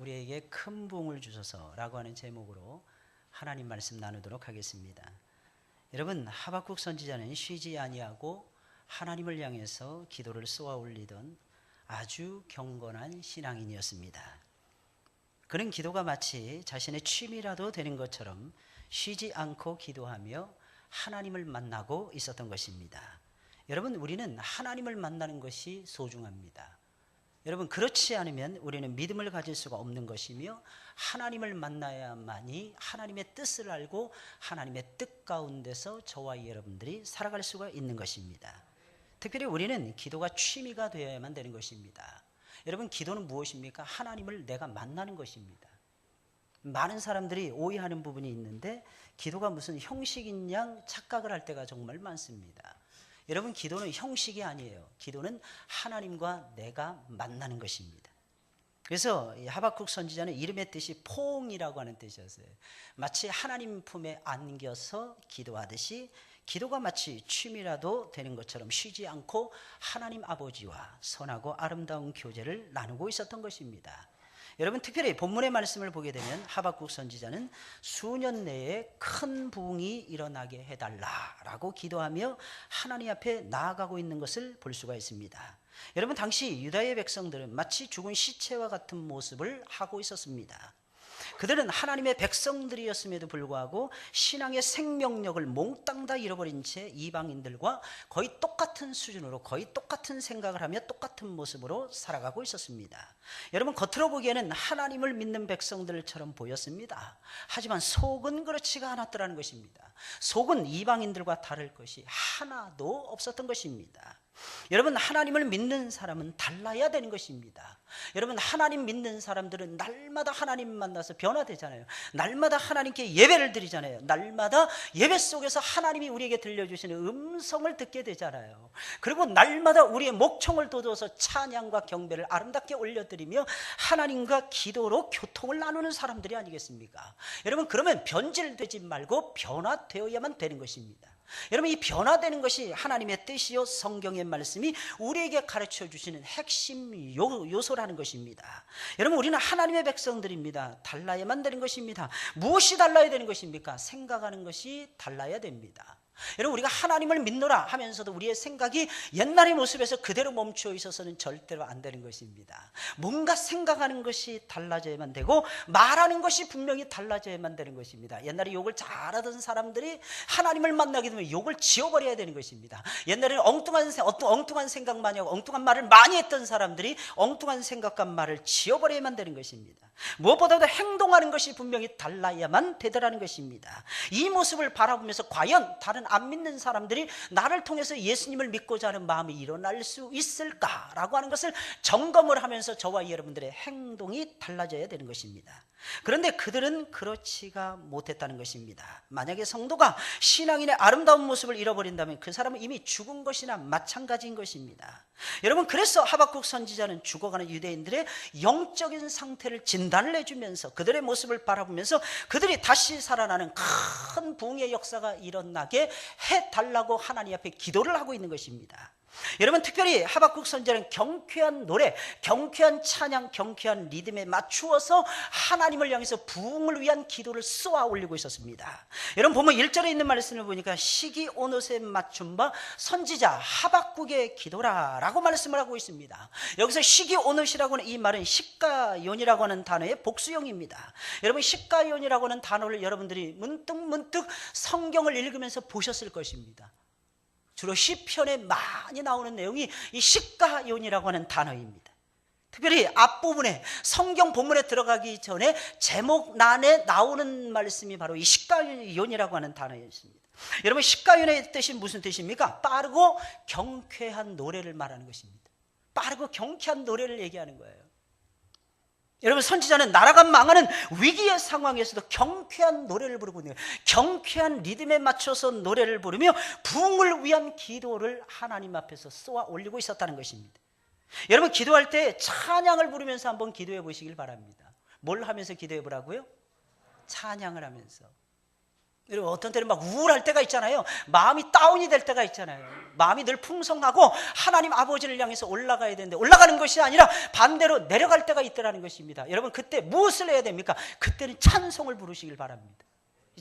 우리에게 큰 부흥을 주소서라고 하는 제목으로 하나님 말씀 나누도록 하겠습니다. 여러분, 하박국 선지자는 쉬지 아니하고 하나님을 향해서 기도를 쏘아 올리던 아주 경건한 신앙인이었습니다. 그는 기도가 마치 자신의 취미라도 되는 것처럼 쉬지 않고 기도하며 하나님을 만나고 있었던 것입니다. 여러분, 우리는 하나님을 만나는 것이 소중합니다. 여러분, 그렇지 않으면 우리는 믿음을 가질 수가 없는 것이며 하나님을 만나야만이 하나님의 뜻을 알고 하나님의 뜻 가운데서 저와 여러분들이 살아갈 수가 있는 것입니다. 특별히 우리는 기도가 취미가 되어야만 되는 것입니다. 여러분, 기도는 무엇입니까? 하나님을 내가 만나는 것입니다. 많은 사람들이 오해하는 부분이 있는데 기도가 무슨 형식인 양 착각을 할 때가 정말 많습니다. 여러분, 기도는 형식이 아니에요. 기도는 하나님과 내가 만나는 것입니다. 그래서 하박국 선지자는 이름의 뜻이 포옹이라고 하는 뜻이었어요. 마치 하나님 품에 안겨서 기도하듯이 기도가 마치 취미라도 되는 것처럼 쉬지 않고 하나님 아버지와 선하고 아름다운 교제를 나누고 있었던 것입니다. 여러분, 특별히 본문의 말씀을 보게 되면 하박국 선지자는 수년 내에 큰 부흥이 일어나게 해달라라고 기도하며 하나님 앞에 나아가고 있는 것을 볼 수가 있습니다. 여러분, 당시 유다의 백성들은 마치 죽은 시체와 같은 모습을 하고 있었습니다. 그들은 하나님의 백성들이었음에도 불구하고 신앙의 생명력을 몽땅 다 잃어버린 채 이방인들과 거의 똑같은 수준으로 거의 똑같은 생각을 하며 똑같은 모습으로 살아가고 있었습니다. 여러분, 겉으로 보기에는 하나님을 믿는 백성들처럼 보였습니다. 하지만 속은 그렇지가 않았더라는 것입니다. 속은 이방인들과 다를 것이 하나도 없었던 것입니다. 여러분, 하나님을 믿는 사람은 달라야 되는 것입니다. 여러분, 하나님 믿는 사람들은 날마다 하나님 만나서 변화되잖아요. 날마다 하나님께 예배를 드리잖아요. 날마다 예배 속에서 하나님이 우리에게 들려주시는 음성을 듣게 되잖아요. 그리고 날마다 우리의 목청을 돋워서 찬양과 경배를 아름답게 올려드리며 하나님과 기도로 교통을 나누는 사람들이 아니겠습니까? 여러분, 그러면 변질되지 말고 변화되어야만 되는 것입니다. 여러분, 이 변화되는 것이 하나님의 뜻이요 성경의 말씀이 우리에게 가르쳐 주시는 핵심 요소라는 것입니다. 여러분, 우리는 하나님의 백성들입니다. 달라야만 되는 것입니다. 무엇이 달라야 되는 것입니까? 생각하는 것이 달라야 됩니다. 여러분, 우리가 하나님을 믿노라 하면서도 우리의 생각이 옛날의 모습에서 그대로 멈춰 있어서는 절대로 안 되는 것입니다. 뭔가 생각하는 것이 달라져야만 되고 말하는 것이 분명히 달라져야만 되는 것입니다. 옛날에 욕을 잘하던 사람들이 하나님을 만나게 되면 욕을 지워버려야 되는 것입니다. 옛날에는 엉뚱한 생각만 하고 엉뚱한 말을 많이 했던 사람들이 엉뚱한 생각과 말을 지워버려야만 되는 것입니다. 무엇보다도 행동하는 것이 분명히 달라야만 되더라는 것입니다. 이 모습을 바라보면서 과연 다른 안 믿는 사람들이 나를 통해서 예수님을 믿고자 하는 마음이 일어날 수 있을까라고 하는 것을 점검을 하면서 저와 여러분들의 행동이 달라져야 되는 것입니다. 그런데 그들은 그렇지가 못했다는 것입니다. 만약에 성도가 신앙인의 아름다운 모습을 잃어버린다면 그 사람은 이미 죽은 것이나 마찬가지인 것입니다. 여러분, 그래서 하박국 선지자는 죽어가는 유대인들의 영적인 상태를 진단을 해주면서 그들의 모습을 바라보면서 그들이 다시 살아나는 큰 부흥의 역사가 일어나게 해달라고 하나님 앞에 기도를 하고 있는 것입니다. 여러분, 특별히 하박국 선지자는 경쾌한 노래, 경쾌한 찬양, 경쾌한 리듬에 맞추어서 하나님을 향해서 부흥을 위한 기도를 쏘아 올리고 있었습니다. 여러분, 보면 1절에 있는 말씀을 보니까 시기 오롯에 맞춘 바 선지자 하박국의 기도라라고 말씀을 하고 있습니다. 여기서 시기 오롯이라고 하는 이 말은 시가연이라고 하는 단어의 복수형입니다. 여러분, 시가연이라고 하는 단어를 여러분들이 문득 성경을 읽으면서 보셨을 것입니다. 주로 시편에 많이 나오는 내용이 이 시가연이라고 하는 단어입니다. 특별히 앞부분에 성경 본문에 들어가기 전에 제목란에 나오는 말씀이 바로 이 시가연이라고 하는 단어였습니다. 여러분, 시가연의 뜻이 무슨 뜻입니까? 빠르고 경쾌한 노래를 말하는 것입니다. 빠르고 경쾌한 노래를 얘기하는 거예요. 여러분, 선지자는 나라가 망하는 위기의 상황에서도 경쾌한 노래를 부르고 있는 거예요. 경쾌한 리듬에 맞춰서 노래를 부르며 부흥을 위한 기도를 하나님 앞에서 쏘아 올리고 있었다는 것입니다. 여러분, 기도할 때 찬양을 부르면서 한번 기도해 보시길 바랍니다. 뭘 하면서 기도해 보라고요? 찬양을 하면서. 여러분, 어떤 때는 막 우울할 때가 있잖아요. 마음이 다운이 될 때가 있잖아요. 마음이 늘 풍성하고 하나님 아버지를 향해서 올라가야 되는데 올라가는 것이 아니라 반대로 내려갈 때가 있더라는 것입니다. 여러분, 그때 무엇을 해야 됩니까? 그때는 찬송을 부르시길 바랍니다.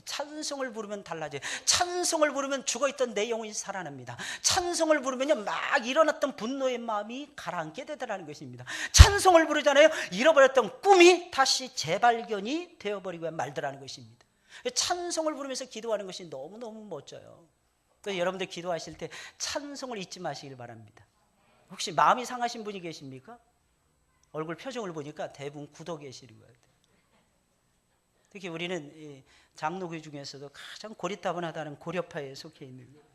찬송을 부르면 달라져요. 찬송을 부르면 죽어있던 내 영혼이 살아납니다. 찬송을 부르면요, 막 일어났던 분노의 마음이 가라앉게 되더라는 것입니다. 찬송을 부르잖아요. 잃어버렸던 꿈이 다시 재발견이 되어버리고 말더라는 것입니다. 찬송을 부르면서 기도하는 것이 너무너무 멋져요. 그래서 여러분들 기도하실 때 찬송을 잊지 마시길 바랍니다. 혹시 마음이 상하신 분이 계십니까? 얼굴 표정을 보니까 대부분 굳어 계시는 것 같아요. 특히 우리는 장로교 중에서도 가장 고리타분하다는 고려파에 속해 있는 거예요.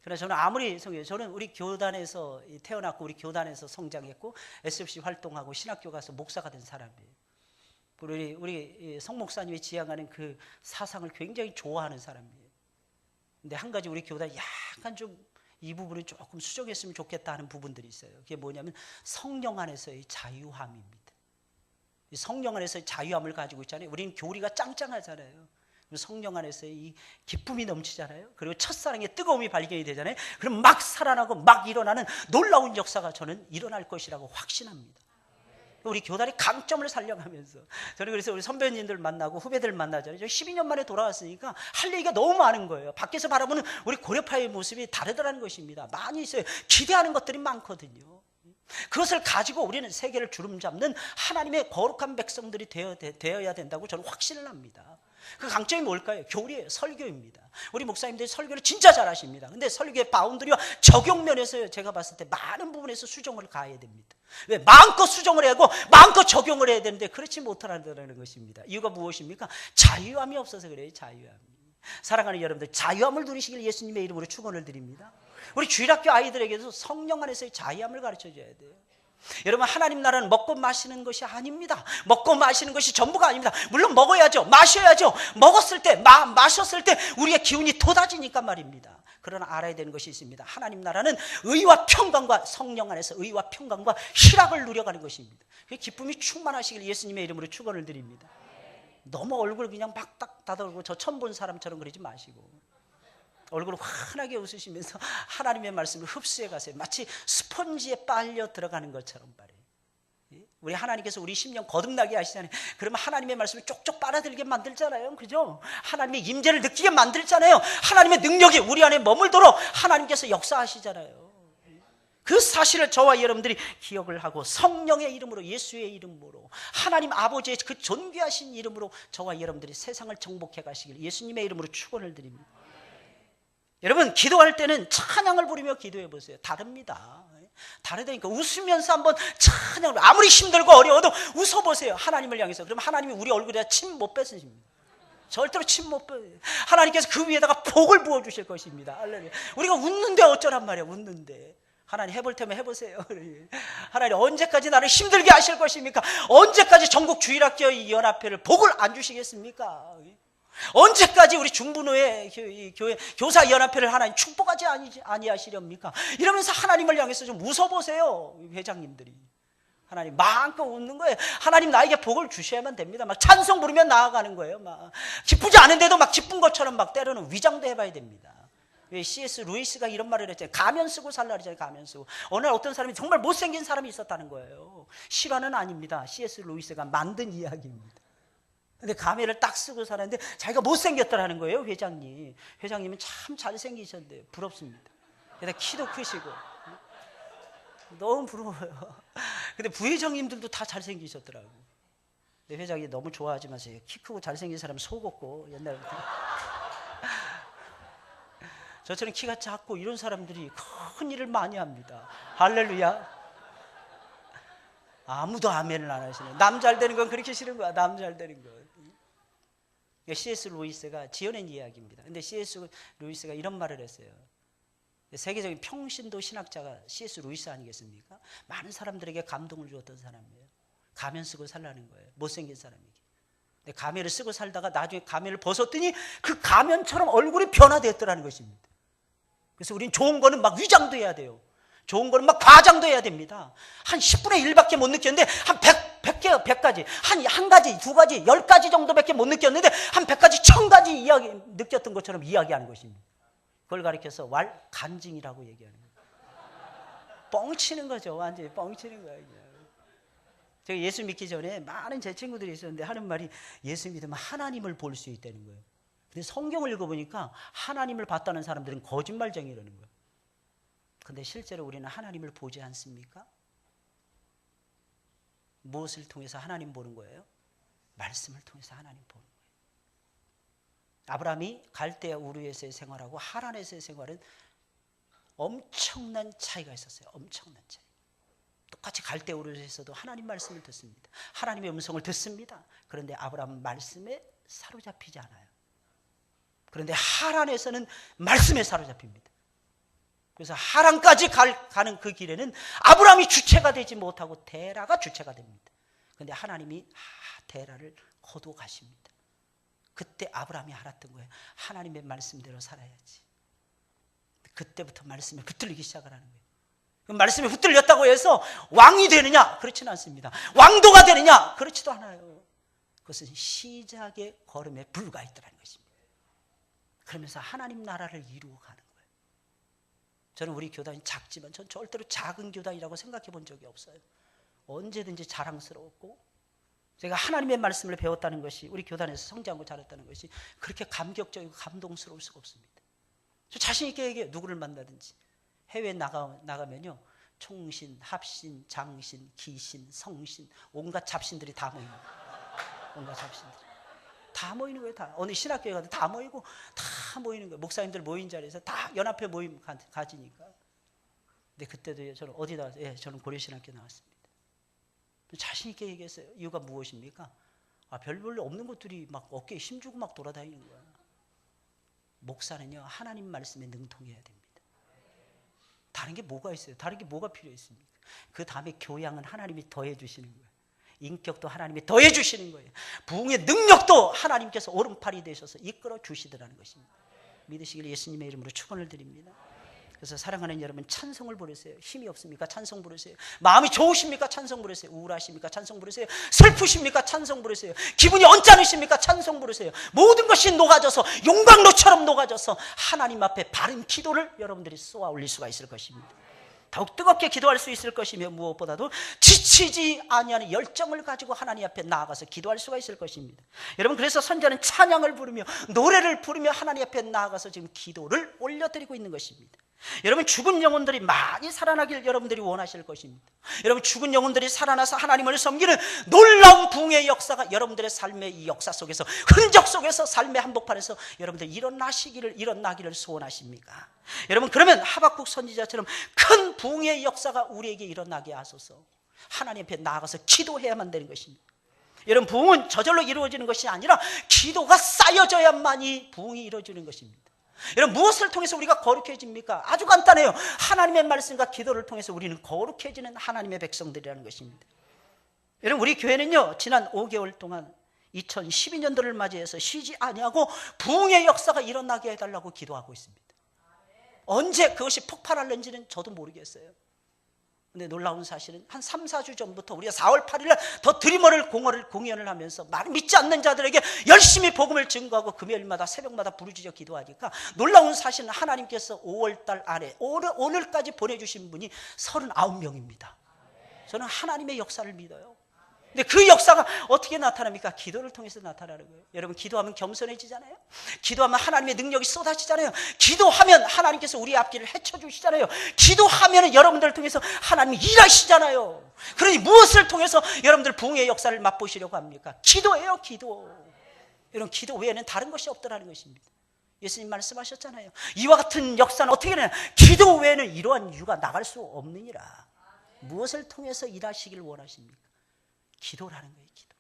그러나 저는 아무리 저는 우리 교단에서 태어났고 우리 교단에서 성장했고 SFC 활동하고 신학교 가서 목사가 된 사람이에요. 우리 성 목사님이 지향하는 그 사상을 굉장히 좋아하는 사람이에요. 근데 한 가지 우리 교단이 약간 좀 이 부분을 조금 수정했으면 좋겠다 하는 부분들이 있어요. 그게 뭐냐면 성령 안에서의 자유함입니다. 성령 안에서의 자유함을 가지고 있잖아요. 우리는 교리가 짱짱하잖아요. 성령 안에서의 이 기쁨이 넘치잖아요. 그리고 첫사랑의 뜨거움이 발견이 되잖아요. 그럼 막 살아나고 막 일어나는 놀라운 역사가 저는 일어날 것이라고 확신합니다. 우리 교단의 강점을 살려가면서 저는 그래서 우리 선배님들 만나고 후배들 만나잖아요. 12년 만에 돌아왔으니까 할 얘기가 너무 많은 거예요. 밖에서 바라보는 우리 고려파의 모습이 다르더라는 것입니다. 많이 있어요. 기대하는 것들이 많거든요. 그것을 가지고 우리는 세계를 주름잡는 하나님의 거룩한 백성들이 되어야 된다고 저는 확신을 합니다. 그 강점이 뭘까요? 교리예요. 설교입니다. 우리 목사님들이 설교를 진짜 잘하십니다. 근데 설교의 바운더리와 적용면에서 제가 봤을 때 많은 부분에서 수정을 가해야 됩니다. 왜? 마음껏 수정을 해야 하고 마음껏 적용을 해야 되는데 그렇지 못하다는 것입니다. 이유가 무엇입니까? 자유함이 없어서 그래요. 자유함이. 사랑하는 여러분들, 자유함을 누리시길 예수님의 이름으로 축원을 드립니다. 우리 주일학교 아이들에게도 성령 안에서의 자유함을 가르쳐줘야 돼요. 여러분, 하나님 나라는 먹고 마시는 것이 아닙니다. 먹고 마시는 것이 전부가 아닙니다. 물론 먹어야죠. 마셔야죠. 먹었을 때, 마셨을 때 우리의 기운이 돋아지니까 말입니다. 그러나 알아야 되는 것이 있습니다. 하나님 나라는 의와 평강과 성령 안에서 의와 평강과 희락을 누려가는 것입니다. 그 기쁨이 충만하시길 예수님의 이름으로 축원을 드립니다. 너무 얼굴 그냥 막 딱 다듬고 저 처음 본 사람처럼 그러지 마시고 얼굴을 환하게 웃으시면서 하나님의 말씀을 흡수해 가세요. 마치 스펀지에 빨려 들어가는 것처럼 말이에요. 우리 하나님께서 우리 심령 거듭나게 하시잖아요. 그러면 하나님의 말씀을 쪽쪽 빨아들게 만들잖아요. 그죠? 하나님의 임재를 느끼게 만들잖아요. 하나님의 능력이 우리 안에 머물도록 하나님께서 역사하시잖아요. 그 사실을 저와 여러분들이 기억을 하고 성령의 이름으로, 예수의 이름으로, 하나님 아버지의 그 존귀하신 이름으로 저와 여러분들이 세상을 정복해 가시길 예수님의 이름으로 축원을 드립니다. 여러분, 기도할 때는 찬양을 부르며 기도해 보세요. 다릅니다. 다르다니까. 웃으면서 한번 찬양을, 아무리 힘들고 어려워도 웃어보세요. 하나님을 향해서. 그럼 하나님이 우리 얼굴에다 침 못 뱉으십니다. 절대로 침 못 뱉어요. 하나님께서 그 위에다가 복을 부어주실 것입니다. 할렐루야. 우리가 웃는데 어쩌란 말이야. 웃는데. 하나님 해볼 테면 해보세요. 하나님 언제까지 나를 힘들게 하실 것입니까? 언제까지 전국 주일학교 연합회를 복을 안 주시겠습니까? 언제까지 우리 중부노회 교회 교사 연합회를 하나님 축복하지 아니하시렵니까? 이러면서 하나님을 향해서 좀 웃어보세요. 회장님들이. 하나님 마음껏 웃는 거예요. 하나님 나에게 복을 주셔야만 됩니다. 막 찬송 부르면 나아가는 거예요. 막 기쁘지 않은데도 막 기쁜 것처럼 막 때로는 위장도 해봐야 됩니다. 왜 C.S. 루이스가 이런 말을 했잖아요. 가면 쓰고 살라 그러잖아요. 가면 쓰고. 어느 날 어떤 사람이 정말 못생긴 사람이 있었다는 거예요. 실화는 아닙니다. C.S. 루이스가 만든 이야기입니다. 근데 가면을 딱 쓰고 살았는데 자기가 못생겼더라는 거예요. 회장님은 참 잘생기셨는데 부럽습니다. 게다가 키도 크시고 너무 부러워요. 근데 부회장님들도 다 잘생기셨더라고요. 근데 회장이 너무 좋아하지 마세요. 키 크고 잘생긴 사람 속었고 옛날부터. 저처럼 키가 작고 이런 사람들이 큰 일을 많이 합니다. 할렐루야. 아무도 아멘을 안 하시네. 남 잘 되는 건 그렇게 싫은 거야. 남 잘 되는 건. C.S. 루이스가 지어낸 이야기입니다. 근데 C.S. 루이스가 이런 말을 했어요. 세계적인 평신도 신학자가 C.S. 루이스 아니겠습니까? 많은 사람들에게 감동을 주었던 사람이에요. 가면 쓰고 살라는 거예요. 못생긴 사람에게. 근데 가면을 쓰고 살다가 나중에 가면을 벗었더니 그 가면처럼 얼굴이 변화되었더라는 것입니다. 그래서 우린 좋은 거는 막 위장도 해야 돼요. 좋은 거는 막 과장도 해야 됩니다. 한 10분의 1밖에 못 느꼈는데 한 100개, 100가지. 한 가지, 두 가지, 10가지 정도밖에 못 느꼈는데 한 100가지, 1000가지 이야기 느꼈던 것처럼 이야기하는 것입니다. 그걸 가리켜서 간증이라고 얘기하는 거예요. 뻥치는 거죠. 완전히 뻥치는 거예요. 제가 예수 믿기 전에 많은 제 친구들이 있었는데 하는 말이 예수 믿으면 하나님을 볼 수 있다는 거예요. 근데 성경을 읽어보니까 하나님을 봤다는 사람들은 거짓말쟁이라는 거예요. 근데 실제로 우리는 하나님을 보지 않습니까? 무엇을 통해서 하나님 보는 거예요? 말씀을 통해서 하나님 보는 거예요. 아브라함이 갈대아 우르에서의 생활하고 하란에서의 생활은 엄청난 차이가 있었어요. 엄청난 차이. 똑같이 갈대아 우르에서도 하나님 말씀을 듣습니다. 하나님의 음성을 듣습니다. 그런데 아브라함은 말씀에 사로잡히지 않아요. 그런데 하란에서는 말씀에 사로잡힙니다. 그래서 하란까지 가는 그 길에는 아브라함이 주체가 되지 못하고 데라가 주체가 됩니다. 그런데 하나님이 데라를 거두어 가십니다. 그때 아브라함이 알았던 거예요. 하나님의 말씀대로 살아야지. 그때부터 말씀에 붙들리기 시작을 하는 거예요. 그 말씀에 붙들렸다고 해서 왕이 되느냐? 그렇지는 않습니다. 왕도가 되느냐? 그렇지도 않아요. 그것은 시작의 걸음에 불과했더라는 것입니다. 그러면서 하나님 나라를 이루어 가는 거예요. 저는 우리 교단이 작지만 전 절대로 작은 교단이라고 생각해 본 적이 없어요. 언제든지 자랑스러웠고 제가 하나님의 말씀을 배웠다는 것이 우리 교단에서 성장하고 자랐다는 것이 그렇게 감격적이고 감동스러울 수가 없습니다. 저 자신 있게 얘기해요. 누구를 만나든지. 해외에 나가면요. 총신, 합신, 장신, 기신, 성신 온갖 잡신들이 다 모이는 거예요. 온갖 잡신들이. 다 모이는 거예요. 다. 어느 신학교에 가도 다 모이고 다 모이는 거예요. 목사님들 모인 자리에서 다 연합회 모임 가지니까. 근데 그때도 저는 어디 나왔어요? 예, 저는 고려신학교 나왔습니다. 자신 있게 얘기했어요. 이유가 무엇입니까? 별로 없는 것들이 막 어깨에 힘주고 막 돌아다니는 거야. 목사는요, 하나님 말씀에 능통해야 됩니다. 다른 게 뭐가 있어요? 다른 게 뭐가 필요했습니까? 그 다음에 교양은 하나님이 더해 주시는 거예요. 인격도 하나님이 더해 주시는 거예요. 부흥의 능력도 하나님께서 오른팔이 되셔서 이끌어 주시더라는 것입니다. 믿으시길 예수님의 이름으로 축원을 드립니다. 그래서 사랑하는 여러분, 찬송을 부르세요. 힘이 없습니까? 찬송 부르세요. 마음이 좋으십니까? 찬송 부르세요. 우울하십니까? 찬송 부르세요. 슬프십니까? 찬송 부르세요. 기분이 언짢으십니까? 찬송 부르세요. 모든 것이 녹아져서 용광로처럼 녹아져서 하나님 앞에 바른 기도를 여러분들이 쏘아 올릴 수가 있을 것입니다. 더욱 뜨겁게 기도할 수 있을 것이며 무엇보다도 지치지 아니하는 열정을 가지고 하나님 앞에 나아가서 기도할 수가 있을 것입니다. 여러분, 그래서 선자는 찬양을 부르며 노래를 부르며 하나님 앞에 나아가서 지금 기도를 올려드리고 있는 것입니다. 여러분, 죽은 영혼들이 많이 살아나길 여러분들이 원하실 것입니다. 여러분, 죽은 영혼들이 살아나서 하나님을 섬기는 놀라운 부흥의 역사가 여러분들의 삶의 이 역사 속에서, 흔적 속에서, 삶의 한복판에서 여러분들 일어나기를 소원하십니까? 여러분, 그러면 하박국 선지자처럼 큰 부흥의 역사가 우리에게 일어나게 하소서. 하나님 앞에 나아가서 기도해야만 되는 것입니다. 여러분, 부흥은 저절로 이루어지는 것이 아니라 기도가 쌓여져야만이 부흥이 이루어지는 것입니다. 여러분, 무엇을 통해서 우리가 거룩해집니까? 아주 간단해요. 하나님의 말씀과 기도를 통해서 우리는 거룩해지는 하나님의 백성들이라는 것입니다. 여러분, 우리 교회는요, 지난 5개월 동안 2012년도를 맞이해서 쉬지 아니하고 부흥의 역사가 일어나게 해달라고 기도하고 있습니다. 언제 그것이 폭발할는지는 저도 모르겠어요. 근데 놀라운 사실은 한 3, 4주 전부터 우리가 4월 8일날 더 드리머를 공연을 하면서 많은 믿지 않는 자들에게 열심히 복음을 증거하고 금요일마다 새벽마다 부르짖어 기도하니까 놀라운 사실은 하나님께서 5월달 안에 오늘까지 보내주신 분이 39명입니다. 저는 하나님의 역사를 믿어요. 근데 그 역사가 어떻게 나타납니까? 기도를 통해서 나타나는 거예요. 여러분, 기도하면 겸손해지잖아요. 기도하면 하나님의 능력이 쏟아지잖아요. 기도하면 하나님께서 우리 앞길을 헤쳐주시잖아요. 기도하면 여러분들을 통해서 하나님이 일하시잖아요. 그러니 무엇을 통해서 여러분들 부흥의 역사를 맛보시려고 합니까? 기도예요, 기도. 여러분, 기도 외에는 다른 것이 없더라는 것입니다. 예수님 말씀하셨잖아요. 이와 같은 역사는 어떻게 되냐? 기도 외에는 이러한 이유가 나갈 수 없느니라. 무엇을 통해서 일하시길 원하십니까? 기도라는 거예요, 기도.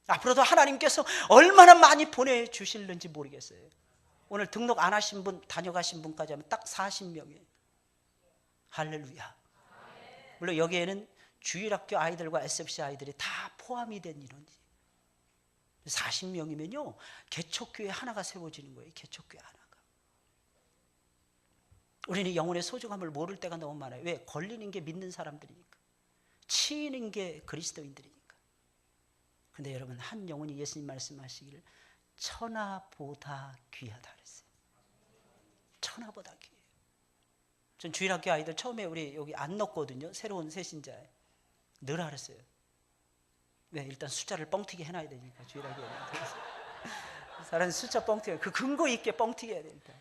앞으로도 하나님께서 얼마나 많이 보내주실는지 모르겠어요. 오늘 등록 안 하신 분, 다녀가신 분까지 하면 딱 40명이에요. 할렐루야. 물론 여기에는 주일학교 아이들과 SFC 아이들이 다 포함이 된 인원이지. 40명이면요, 개척교회 하나가 세워지는 거예요, 개척교회 하나가. 우리는 영혼의 소중함을 모를 때가 너무 많아요. 왜? 걸리는 게 믿는 사람들이니까. 치이는 게 그리스도인들이니까. 근데 여러분, 한 영혼이 예수님 말씀하시기를 천하보다 귀하다 그랬어요. 천하보다 귀해요. 전 주일학교 아이들 처음에 우리 여기 안 넣었거든요. 새로운 새신자에. 늘 알았어요. 왜? 일단 숫자를 뻥튀기 해놔야 되니까, 주일학교 애들. 사람 숫자 뻥튀기, 그 근거 있게 뻥튀기 해야 되니까.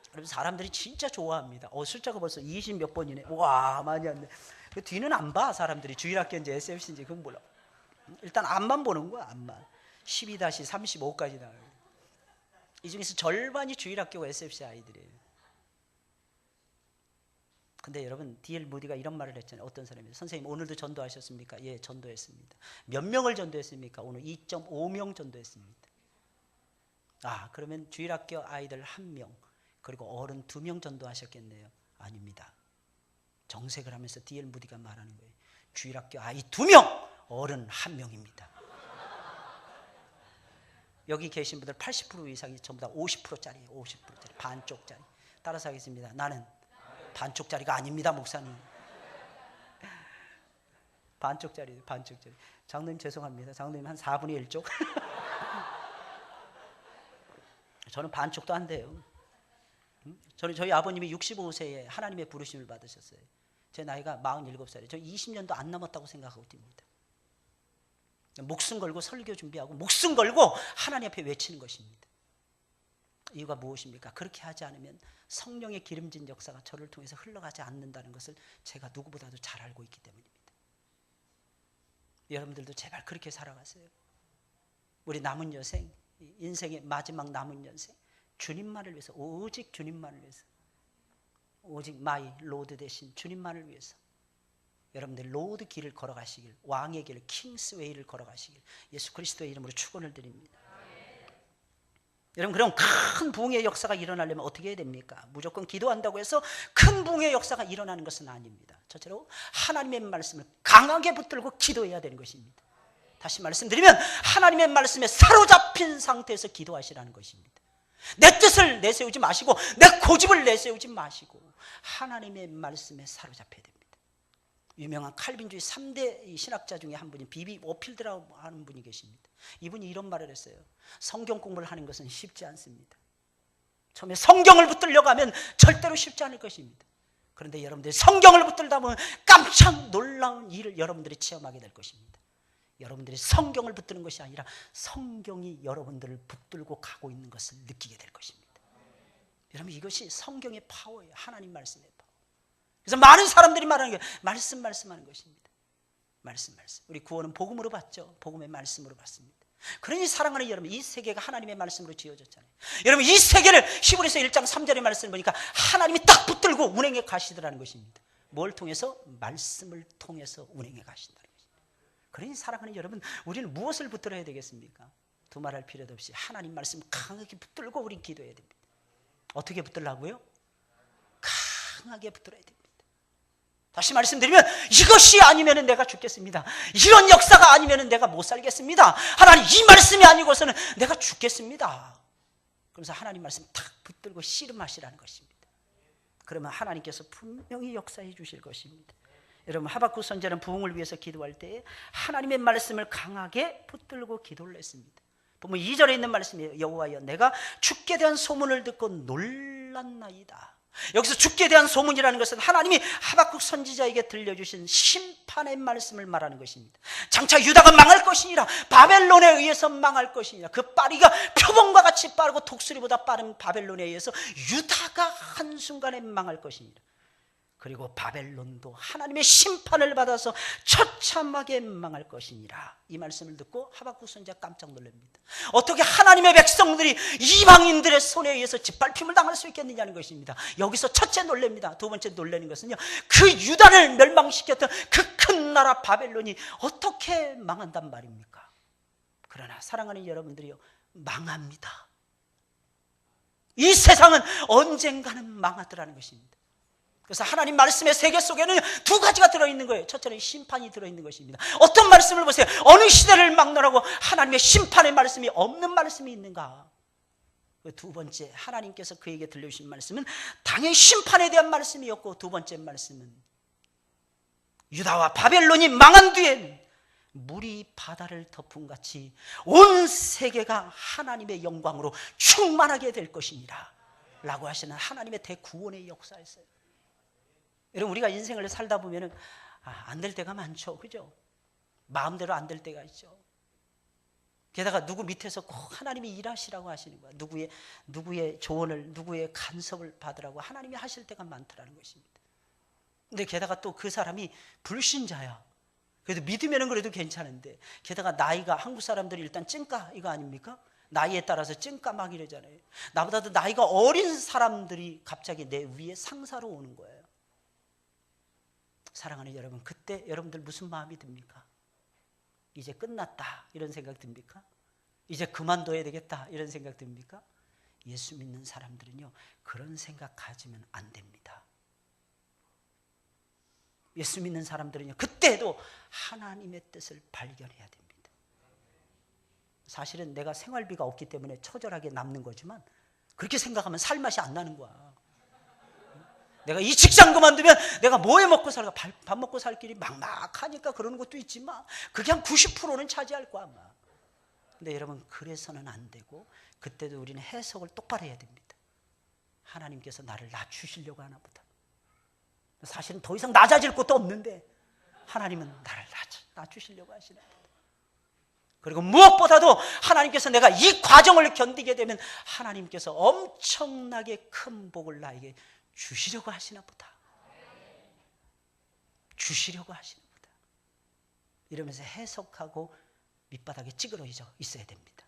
여러분, 사람들이 진짜 좋아합니다. 숫자가 벌써 20 몇 번이네. 와, 많이 왔네. 그 뒤는 안 봐, 사람들이. 주일학교인지 SFC인지 그건 몰라. 일단 앞만 보는 거야, 앞만. 12-35까지 나와요. 이 중에서 절반이 주일학교가 SFC 아이들이에요. 근데 여러분, D.L. 무디가 이런 말을 했잖아요. 어떤 사람이, 선생님 오늘도 전도하셨습니까? 예, 전도했습니다. 몇 명을 전도했습니까? 오늘 2.5명 전도했습니다. 그러면 주일학교 아이들 1명, 그리고 어른 2명 전도하셨겠네요. 아닙니다. 정색을 하면서 D.L. 무디가 말하는 거예요. 주일학교 아이 2명, 어른 1명입니다. 여기 계신 분들 80% 이상이 전부 다 50%짜리예요. 50%짜리, 반쪽짜리. 따라서 하겠습니다. 나는 반쪽짜리가 아닙니다, 목사님. 반쪽짜리, 반쪽짜리. 장로님 죄송합니다. 장로님 한 4분의 1쪽. 저는 반쪽도 안 돼요. 저희 아버님이 65세에 하나님의 부르심을 받으셨어요. 제 나이가 47살이에요. 저 20년도 안 남았다고 생각하고 뜁니다. 목숨 걸고 설교 준비하고 목숨 걸고 하나님 앞에 외치는 것입니다. 이유가 무엇입니까? 그렇게 하지 않으면 성령의 기름진 역사가 저를 통해서 흘러가지 않는다는 것을 제가 누구보다도 잘 알고 있기 때문입니다. 여러분들도 제발 그렇게 살아가세요. 우리 남은 여생, 인생의 마지막 남은 여생, 주님만을 위해서, 오직 주님만을 위해서, 오직 마이 로드 대신 주님만을 위해서 여러분들 로드 길을 걸어가시길, 왕의 길, 킹스웨이를 걸어가시길 예수 그리스도의 이름으로 축원을 드립니다. 여러분, 그럼 큰 부흥의 역사가 일어나려면 어떻게 해야 됩니까? 무조건 기도한다고 해서 큰 부흥의 역사가 일어나는 것은 아닙니다. 첫째로 하나님의 말씀을 강하게 붙들고 기도해야 되는 것입니다. 다시 말씀드리면 하나님의 말씀에 사로잡힌 상태에서 기도하시라는 것입니다. 내 뜻을 내세우지 마시고 내 고집을 내세우지 마시고 하나님의 말씀에 사로잡혀야 됩니다. 유명한 칼빈주의 3대 신학자 중에 한 분이 비비 워필드라고 하는 분이 계십니다. 이분이 이런 말을 했어요. 성경 공부를 하는 것은 쉽지 않습니다. 처음에 성경을 붙들려고 하면 절대로 쉽지 않을 것입니다. 그런데 여러분들이 성경을 붙들다 보면 깜짝 놀라운 일을 여러분들이 체험하게 될 것입니다. 여러분들이 성경을 붙드는 것이 아니라 성경이 여러분들을 붙들고 가고 있는 것을 느끼게 될 것입니다. 여러분, 이것이 성경의 파워예요. 하나님 말씀의 파워. 그래서 많은 사람들이 말하는 게 말씀하는 것입니다. 말씀. 우리 구원은 복음으로 받죠. 복음의 말씀으로 받습니다. 그러니 사랑하는 여러분, 이 세계가 하나님의 말씀으로 지어졌잖아요. 여러분, 이 세계를 히브리서 1장 3절의 말씀을 보니까 하나님이 딱 붙들고 운행해 가시더라는 것입니다. 뭘 통해서? 말씀을 통해서 운행해 가신다는 것입니다. 그러니 사랑하는 여러분, 우리는 무엇을 붙들어야 되겠습니까? 두말할 필요도 없이 하나님 말씀 강하게 붙들고 우리 기도해야 됩니다. 어떻게 붙들라고요? 강하게 붙들어야 됩니다. 다시 말씀드리면 이것이 아니면 내가 죽겠습니다. 이런 역사가 아니면 내가 못 살겠습니다. 하나님, 이 말씀이 아니고서는 내가 죽겠습니다. 그러면서 하나님 말씀 탁 붙들고 씨름하시라는 것입니다. 그러면 하나님께서 분명히 역사해 주실 것입니다. 여러분, 하박국 선지자는 부흥을 위해서 기도할 때 하나님의 말씀을 강하게 붙들고 기도를 했습니다. 보면 2절에 있는 말씀이에요. 여호와여, 내가 주께 대한 소문을 듣고 놀랐나이다. 여기서 주께 대한 소문이라는 것은 하나님이 하박국 선지자에게 들려주신 심판의 말씀을 말하는 것입니다. 장차 유다가 망할 것이니라, 바벨론에 의해서 망할 것이니라. 그 빠리가 표범과 같이 빠르고 독수리보다 빠른 바벨론에 의해서 유다가 한순간에 망할 것이니라. 그리고 바벨론도 하나님의 심판을 받아서 처참하게 망할 것이니라. 이 말씀을 듣고 하박국 선지자 깜짝 놀랍니다. 어떻게 하나님의 백성들이 이방인들의 손에 의해서 짓밟힘을 당할 수 있겠느냐는 것입니다. 여기서 첫째 놀랍니다. 두 번째 놀라는 것은요, 그 유다를 멸망시켰던 그 큰 나라 바벨론이 어떻게 망한단 말입니까? 그러나 사랑하는 여러분들이요, 망합니다. 이 세상은 언젠가는 망하더라는 것입니다. 그래서 하나님 말씀의 세계 속에는 두 가지가 들어있는 거예요. 첫째는 심판이 들어있는 것입니다. 어떤 말씀을 보세요. 어느 시대를 막론하고 하나님의 심판의 말씀이 없는 말씀이 있는가? 두 번째, 하나님께서 그에게 들려주신 말씀은 당연히 심판에 대한 말씀이었고, 두 번째 말씀은 유다와 바벨론이 망한 뒤에는 물이 바다를 덮은 같이 온 세계가 하나님의 영광으로 충만하게 될 것이니라 라고 하시는 하나님의 대구원의 역사였어요. 여러분, 우리가 인생을 살다 보면 안 될 때가 많죠. 그죠? 마음대로 안 될 때가 있죠. 게다가 누구 밑에서 꼭 하나님이 일하시라고 하시는 거야. 누구의 조언을, 누구의 간섭을 받으라고 하나님이 하실 때가 많더라는 것입니다. 근데 게다가 또 그 사람이 불신자야. 그래도 믿으면은 그래도 괜찮은데, 게다가 나이가, 한국 사람들이 일단 찐까 이거 아닙니까? 나이에 따라서 찐까 막 이러잖아요. 나보다도 나이가 어린 사람들이 갑자기 내 위에 상사로 오는 거예요. 사랑하는 여러분, 그때 여러분들 무슨 마음이 듭니까? 이제 끝났다 이런 생각 듭니까? 이제 그만둬야 되겠다 이런 생각 듭니까? 예수 믿는 사람들은요, 그런 생각 가지면 안 됩니다. 예수 믿는 사람들은요, 그때도 하나님의 뜻을 발견해야 됩니다. 사실은 내가 생활비가 없기 때문에 처절하게 남는 거지만, 그렇게 생각하면 살 맛이 안 나는 거야. 내가 이 직장 그만두면 내가 뭐해 먹고 살까? 밥 먹고 살 길이 막막하니까 그러는 것도 있지만, 그게 한 90%는 차지할 거야 아마. 근데 여러분, 그래서는 안 되고, 그때도 우리는 해석을 똑바로 해야 됩니다. 하나님께서 나를 낮추시려고 하나 보다. 사실은 더 이상 낮아질 것도 없는데 하나님은 나를 낮추시려고 하시나 보다. 그리고 무엇보다도 하나님께서 내가 이 과정을 견디게 되면 하나님께서 엄청나게 큰 복을 나에게 주시려고 하시나 보다. 주시려고 하시나 보다. 이러면서 해석하고 밑바닥에 찌그러져 있어야 됩니다.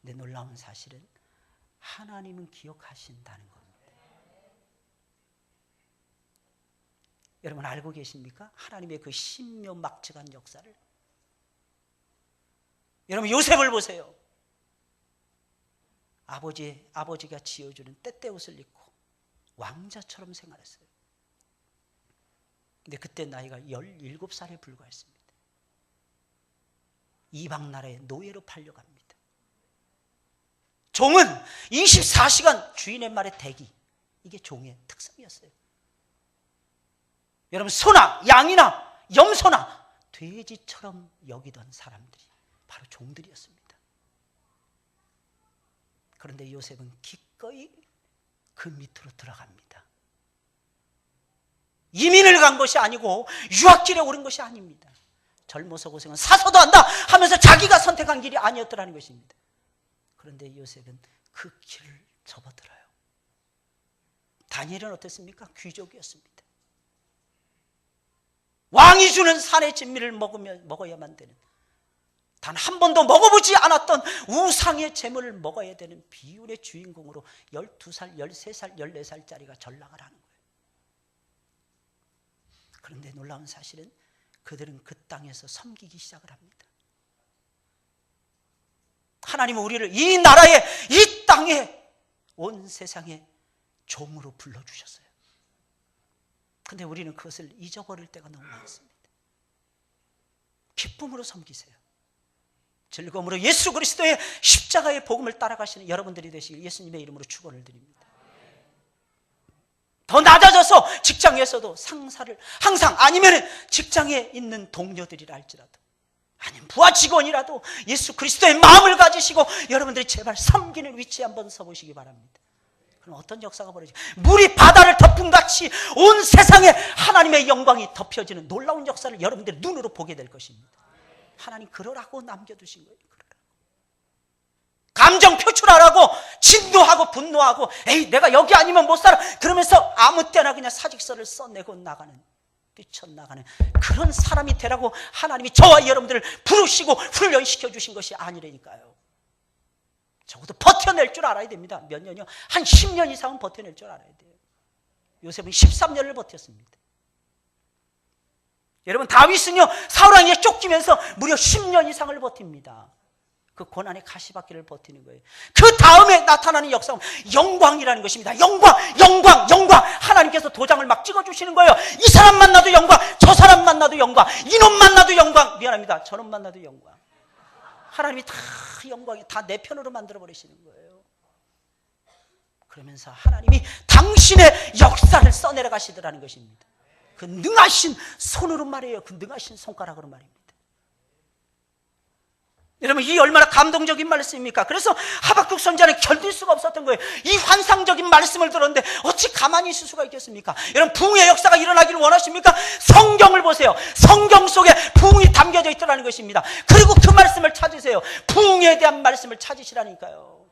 근데 놀라운 사실은 하나님은 기억하신다는 겁니다. 여러분 알고 계십니까? 하나님의 그 신묘막측한 역사를. 여러분 요셉을 보세요. 아버지가 지어주는 때때옷을 입고 왕자처럼 생활했어요. 근데 그때 나이가 17살에 불과했습니다. 이방 나라의 노예로 팔려갑니다. 종은 24시간 주인의 말에 대기. 이게 종의 특성이었어요. 여러분, 소나 양이나 염소나 돼지처럼 여기던 사람들이 바로 종들이었습니다. 그런데 요셉은 기꺼이 그 밑으로 들어갑니다. 이민을 간 것이 아니고 유학길에 오른 것이 아닙니다. 젊어서 고생은 사서도 한다 하면서 자기가 선택한 길이 아니었더라는 것입니다. 그런데 요셉은 그 길을 접어들어요. 다니엘은 어땠습니까? 귀족이었습니다. 왕이 주는 산의 진미를 먹어야만 되는, 단 한 번도 먹어보지 않았던 우상의 재물을 먹어야 되는 비운의 주인공으로 12살, 13살, 14살짜리가 전락을 하는 거예요. 그런데 놀라운 사실은 그들은 그 땅에서 섬기기 시작을 합니다. 하나님은 우리를 이 나라에, 이 땅에, 온 세상에 종으로 불러주셨어요. 근데 우리는 그것을 잊어버릴 때가 너무 많습니다. 기쁨으로 섬기세요. 즐거움으로 예수 그리스도의 십자가의 복음을 따라가시는 여러분들이 되시길 예수님의 이름으로 축원을 드립니다. 더 낮아져서 직장에서도 상사를 항상, 아니면 직장에 있는 동료들이라 할지라도, 아니면 부하 직원이라도 예수 그리스도의 마음을 가지시고 여러분들이 제발 섬기는 위치에 한번 서보시기 바랍니다. 그럼 어떤 역사가 벌어지죠? 물이 바다를 덮은 같이 온 세상에 하나님의 영광이 덮여지는 놀라운 역사를 여러분들이 눈으로 보게 될 것입니다. 하나님 그러라고 남겨두신 거예요. 그러라고. 감정 표출하라고 진노하고 분노하고, 에이 내가 여기 아니면 못 살아 그러면서 아무 때나 그냥 사직서를 써내고 나가는, 뛰쳐나가는 그런 사람이 되라고 하나님이 저와 여러분들을 부르시고 훈련시켜 주신 것이 아니라니까요. 적어도 버텨낼 줄 알아야 됩니다. 몇 년이요? 한 10년 이상은 버텨낼 줄 알아야 돼요. 요셉은 13년을 버텼습니다. 여러분 다윗은요, 사울왕에게 쫓기면서 무려 10년 이상을 버팁니다. 그 고난의 가시밭길을 버티는 거예요. 그 다음에 나타나는 역사는 영광이라는 것입니다. 영광, 영광, 영광. 하나님께서 도장을 막 찍어주시는 거예요. 이 사람 만나도 영광, 저 사람 만나도 영광, 이놈 만나도 영광, 미안합니다, 저놈 만나도 영광. 하나님이 다 영광이 다 내 편으로 만들어버리시는 거예요. 그러면서 하나님이 당신의 역사를 써내려 가시더라는 것입니다. 그 능하신 손으로 말해요. 그 능하신 손가락으로 말입니다. 여러분, 이 얼마나 감동적인 말씀입니까? 그래서 하박국 선지자는 견딜 수가 없었던 거예요. 이 환상적인 말씀을 들었는데 어찌 가만히 있을 수가 있겠습니까? 여러분, 부흥의 역사가 일어나기를 원하십니까? 성경을 보세요. 성경 속에 부흥이 담겨져 있더라는 것입니다. 그리고 그 말씀을 찾으세요. 부흥에 대한 말씀을 찾으시라니까요.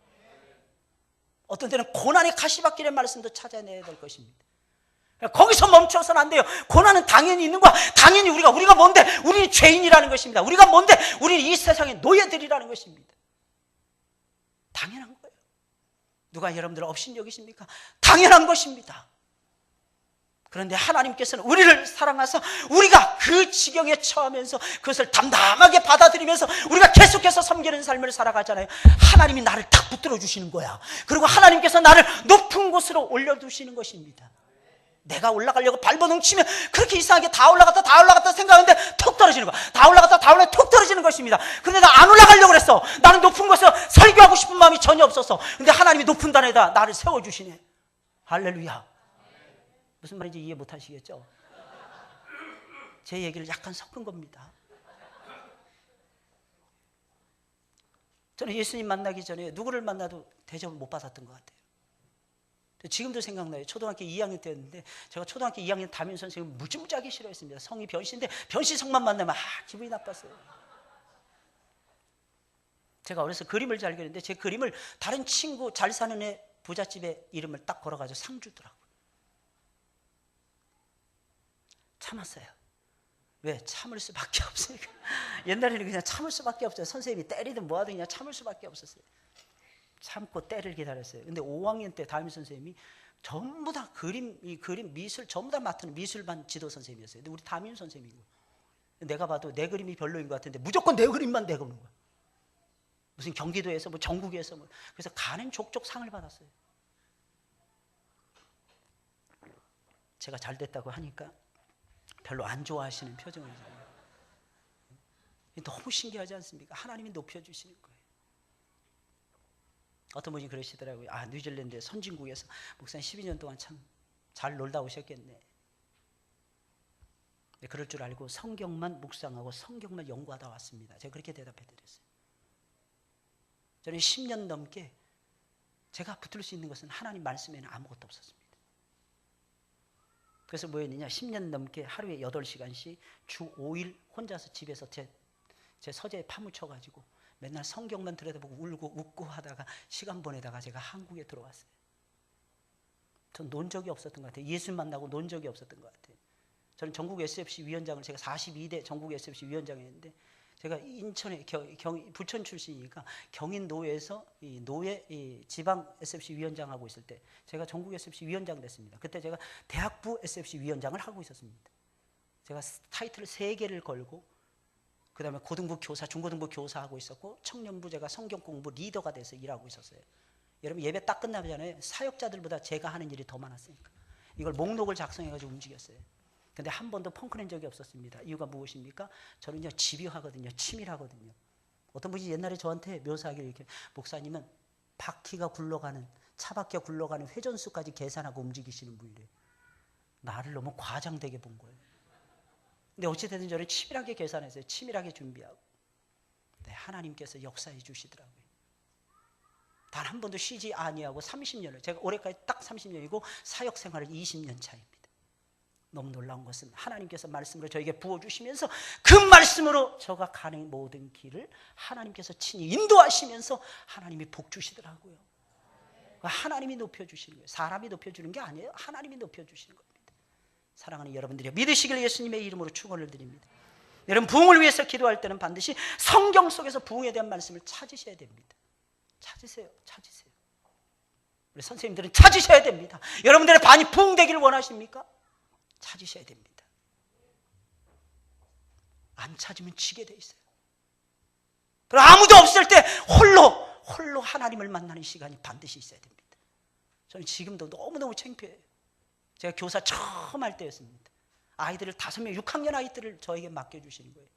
어떤 때는 고난의 가시밭길의 말씀도 찾아내야 될 것입니다. 거기서 멈춰서는 안 돼요. 고난은 당연히 있는 거야. 당연히 우리가 뭔데? 우리는 죄인이라는 것입니다. 우리가 뭔데? 우리는 이 세상의 노예들이라는 것입니다. 당연한 거예요. 누가 여러분들 없인 여기십니까? 당연한 것입니다. 그런데 하나님께서는 우리를 사랑하사 우리가 그 지경에 처하면서 그것을 담담하게 받아들이면서 우리가 계속해서 섬기는 삶을 살아가잖아요. 하나님이 나를 딱 붙들어 주시는 거야. 그리고 하나님께서 나를 높은 곳으로 올려두시는 것입니다. 내가 올라가려고 발버둥치면 그렇게 이상하게 다 올라갔다 생각하는데 톡 떨어지는 거야. 다 올라갔다 톡 떨어지는 것입니다. 근데 나 안 올라가려고 그랬어. 나는 높은 곳에서 설교하고 싶은 마음이 전혀 없었어. 근데 하나님이 높은 단에다 나를 세워주시네. 할렐루야. 무슨 말인지 이해 못 하시겠죠? 제 얘기를 약간 섞은 겁니다. 저는 예수님 만나기 전에 누구를 만나도 대접을 못 받았던 것 같아요. 지금도 생각나요. 초등학교 2학년 때였는데 제가 초등학교 2학년 담임 선생님을 무지무지하게 싫어했습니다. 성이 변씨인데 변씨성만 만나면 기분이 나빴어요. 제가 어려서 그림을 잘 그리는데 제 그림을 다른 친구 잘 사는 애 부잣집에 이름을 딱 걸어가지고 상 주더라고요. 참았어요. 왜? 참을 수밖에 없으니까. 옛날에는 그냥 참을 수밖에 없어요. 선생님이 때리든 뭐하든 그냥 참을 수밖에 없었어요. 참고 때를 기다렸어요. 근데 5학년 때 담임 선생님이 전부 다 이 그림, 미술 전부 다 맡은 미술반 지도 선생님이었어요. 근데 우리 담임 선생님이고 내가 봐도 내 그림이 별로인 것 같은데 무조건 내 그림만 내보는 거야. 무슨 경기도에서 뭐 전국에서 뭐 그래서 가는 족족 상을 받았어요. 제가 잘 됐다고 하니까 별로 안 좋아하시는 표정이잖아요. 너무 신기하지 않습니까? 하나님이 높여주시는 거예요. 어떤 분이 그러시더라고요. 뉴질랜드 선진국에서 목사님 12년 동안 참 잘 놀다 오셨겠네. 그럴 줄 알고 성경만 묵상하고 성경만 연구하다 왔습니다. 제가 그렇게 대답해 드렸어요. 저는 10년 넘게 제가 붙들 수 있는 것은 하나님 말씀에는 아무것도 없었습니다. 그래서 뭐 했느냐, 10년 넘게 하루에 8시간씩 주 5일 혼자서 집에서 제 서재에 파묻혀가지고 맨날 성경만 들여다보고 울고 웃고 하다가 시간 보내다가 제가 한국에 들어왔어요. 전 논 적이 없었던 것 같아요. 예수 만나고 논 적이 없었던 것 같아요. 저는 전국 SFC 위원장을 제가 42대 전국 SFC 위원장이었는데 제가 인천에 부천 출신이니까 경인 노회에서 노회 지방 SFC 위원장하고 있을 때 제가 전국 SFC 위원장 됐습니다. 그때 제가 대학부 SFC 위원장을 하고 있었습니다. 제가 타이틀을 3개를 걸고 그 다음에 고등부 교사, 중고등부 교사하고 있었고 청년부 제가 성경 공부 리더가 돼서 일하고 있었어요. 여러분 예배 딱 끝나잖아요. 사역자들보다 제가 하는 일이 더 많았으니까 이걸 목록을 작성해가지고 움직였어요. 근데 한 번도 펑크낸 적이 없었습니다. 이유가 무엇입니까? 저는요 집요하거든요. 치밀하거든요. 어떤 분이 옛날에 저한테 묘사하기를 이렇게, 목사님은 바퀴가 굴러가는, 차바퀴가 굴러가는 회전수까지 계산하고 움직이시는 분이래요. 나를 너무 과장되게 본 거예요. 근데 어찌됐든 저는 치밀하게 계산했어요. 치밀하게 준비하고. 네, 하나님께서 역사해 주시더라고요. 단 한 번도 쉬지 아니하고 30년을, 제가 올해까지 딱 30년이고 사역 생활을 20년 차입니다. 너무 놀라운 것은 하나님께서 말씀으로 저에게 부어주시면서 그 말씀으로 저가 가는 모든 길을 하나님께서 친히 인도하시면서 하나님이 복 주시더라고요. 하나님이 높여주시는 거예요. 사람이 높여주는 게 아니에요. 하나님이 높여주시는 겁니다. 사랑하는 여러분들이 믿으시길 예수님의 이름으로 축원을 드립니다. 여러분 부흥을 위해서 기도할 때는 반드시 성경 속에서 부흥에 대한 말씀을 찾으셔야 됩니다. 찾으세요. 우리 선생님들은 찾으셔야 됩니다. 여러분들의 반이 부흥되기를 원하십니까? 찾으셔야 됩니다. 안 찾으면 지게 돼 있어요. 그럼 아무도 없을 때 홀로 하나님을 만나는 시간이 반드시 있어야 됩니다. 저는 지금도 너무너무 창피해요. 제가 교사 처음 할 때였습니다. 아이들을 5명, 6학년 아이들을 저에게 맡겨주시는 거예요.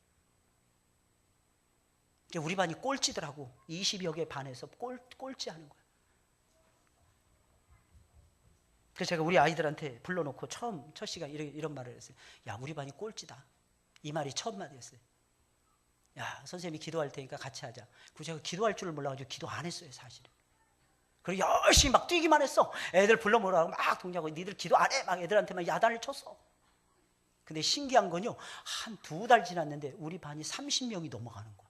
우리 반이 꼴찌더라고. 20여 개 반에서 꼴찌하는 거예요. 그래서 제가 우리 아이들한테 불러놓고 첫 시간 이런 말을 했어요. 야, 우리 반이 꼴찌다. 이 말이 첫 마디였어요. 야, 선생님이 기도할 테니까 같이 하자. 그 제가 기도할 줄을 몰라가지고 기도 안 했어요, 사실은. 그리고 열심히 막 뛰기만 했어. 애들 불러 모으라고 막 동냐고, 니들 기도 안 해? 막 애들한테만 야단을 쳤어. 근데 신기한 건요, 한 2달 지났는데 우리 반이 30명이 넘어가는 거야.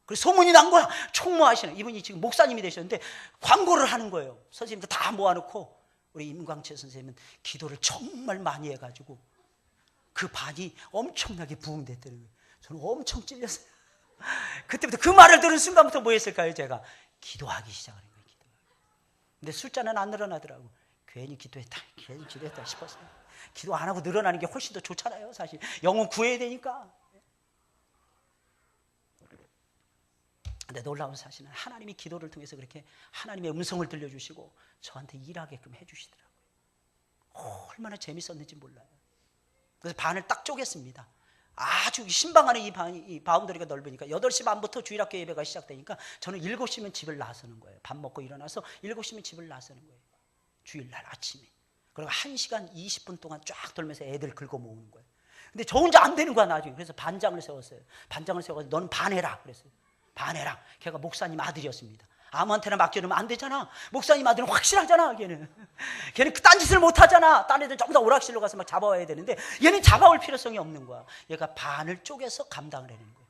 그래서 소문이 난 거야. 총무하시는 이분이 지금 목사님이 되셨는데 광고를 하는 거예요. 선생님들 다 모아놓고 우리 임광채 선생님은 기도를 정말 많이 해가지고 그 반이 엄청나게 부흥됐다는 거예요. 저는 엄청 찔렸어요. 그때부터 그 말을 들은 순간부터 뭐 했을까요? 제가 기도하기 시작하는 거예요. 근데 숫자는 안 늘어나더라고. 괜히 기도했다 싶었어요. 기도 안 하고 늘어나는 게 훨씬 더 좋잖아요, 사실. 영혼 구해야 되니까. 근데 놀라운 사실은 하나님이 기도를 통해서 그렇게 하나님의 음성을 들려주시고 저한테 일하게끔 해주시더라고요. 얼마나 재밌었는지 몰라요. 그래서 반을 딱 쪼갰습니다. 아주 신방 안에 이 바운더리가 넓으니까 8시 반부터 주일학교 예배가 시작되니까 저는 7시면 집을 나서는 거예요. 밥 먹고 일어나서 7시면 집을 나서는 거예요. 주일날 아침에. 그리고 1시간 20분 동안 쫙 돌면서 애들 긁어 모으는 거예요. 근데 저 혼자 안 되는 거야, 나중에. 그래서 반장을 세웠어요. 반장을 세워서 너는 반해라 그랬어요. 반해라. 걔가 목사님 아들이었습니다. 아무한테나 맡겨놓으면 안 되잖아. 목사님 아들은 확실하잖아. 걔는 딴짓을 못하잖아. 딴 애들은 전부 다 오락실로 가서 막 잡아와야 되는데 얘는 잡아올 필요성이 없는 거야. 얘가 반을 쪼개서 감당을 해내는 거예요.